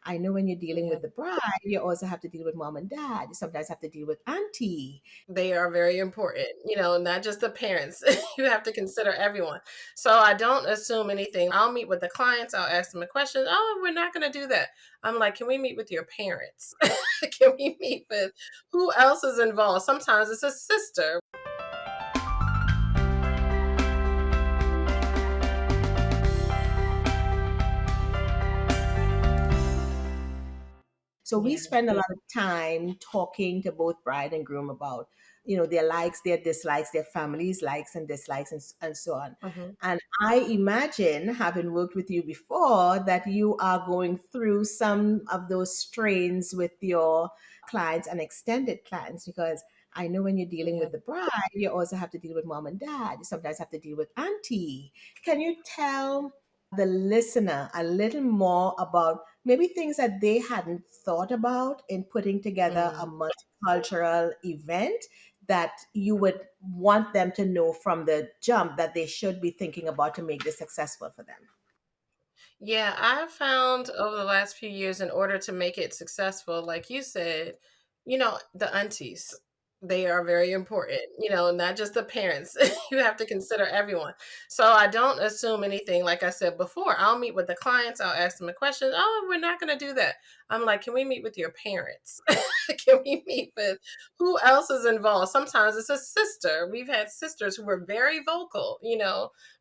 I know when you're dealing Yeah. with the bride, you also have to deal with mom and dad. You sometimes have to deal with auntie. They are very important, not just the parents. You have to consider everyone. So I don't assume anything. I'll meet with the clients. I'll ask them a question. Oh, we're not going to do that. I'm like, can we meet with your parents? Can we meet with who else is involved? Sometimes it's a sister. So we Yeah. spend a lot of time talking to both bride and groom about, their likes, their dislikes, their families' likes and dislikes, and so on. Mhm. And I imagine, having worked with you before, that you are going through some of those strains with your clients and extended clients, because I know when you're dealing Yeah. with the bride, you also have to deal with mom and dad. You sometimes have to deal with auntie. Can you tell the listener a little more about maybe things that they hadn't thought about in putting together a Mm. multicultural event that you would want them to know from the jump that they should be thinking about to make this successful for them? Yeah, I've found over the last few years, in order to make it successful, like you said, the aunties, they are very important, not just the parents. You have to consider everyone. So I don't assume anything. Like I said before, I'll meet with the clients, I'll ask them a question. Oh, we're not going to do that. I'm like, can we meet with your parents? Can we meet with who else is involved? Sometimes it's a sister. We've had sisters who were very vocal,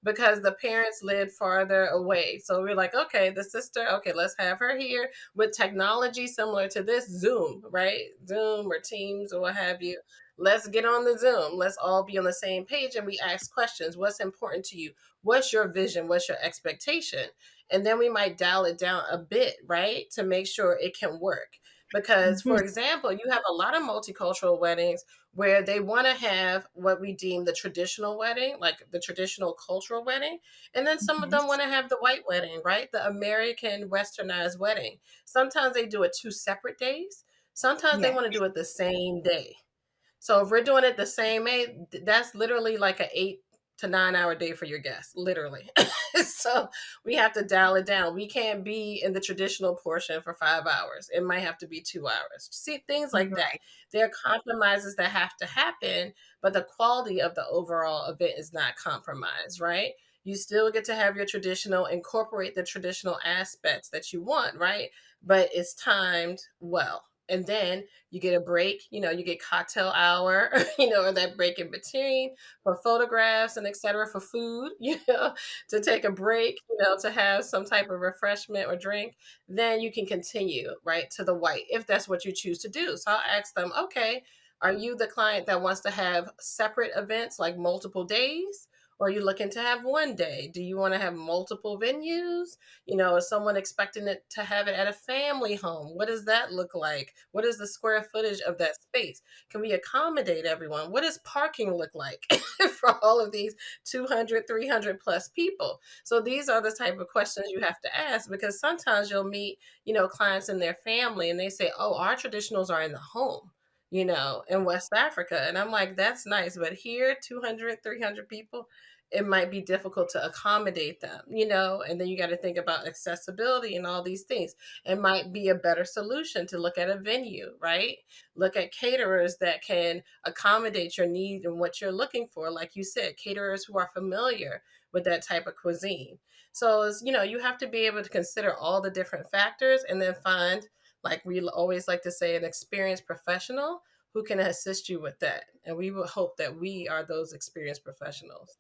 because the parents lived farther away. So we're like, okay, the sister, okay, let's have her here with technology similar to this Zoom, right? Zoom or Teams or what have you. Let's get on the Zoom. Let's all be on the same page and we ask questions. What's important to you? What's your vision? What's your expectation? And then we might dial it down a bit, right? To make sure it can work. Because, Mhm. for example, you have a lot of multicultural weddings where they want to have what we deem the traditional wedding, like the traditional cultural wedding. And then some of them Yes. want to have the white wedding, right? The American westernized wedding. Sometimes they do it 2 separate days. Sometimes they Yes. want to do it the same day. So if we're doing it the same way, that's literally like an 8 to 9 hour day for your guests, literally. So we have to dial it down. We can't be in the traditional portion for 5 hours. It might have to be 2 hours. See, things like that. Right. There are compromises that have to happen, but the quality of the overall event is not compromised, right? You still get to have your traditional, incorporate the traditional aspects that you want, right? But it's timed well. And then you get a break, you get cocktail hour, or that break in between for photographs and etc. for food, to take a break, to have some type of refreshment or drink. Then you can continue right to the white if that's what you choose to do. So I'll ask them, okay, are you the client that wants to have separate events like multiple days? Or are you looking to have one day? Do you want to have multiple venues? Is someone expecting it to have it at a family home? What does that look like? What is the square footage of that space? Can we accommodate everyone? What does parking look like for all of these 200, 300 plus people? So these are the type of questions you have to ask, because sometimes you'll meet, clients and their family and they say, oh, our traditionals are in the home, in West Africa. And I'm like, that's nice. But here, 200, 300 people, it might be difficult to accommodate them, and then you got to think about accessibility and all these things. It might be a better solution to look at a venue, right? Look at caterers that can accommodate your need and what you're looking for. Like you said, caterers who are familiar with that type of cuisine. So, you have to be able to consider all the different factors and then find, like we always like to say, an experienced professional who can assist you with that. And we would hope that we are those experienced professionals.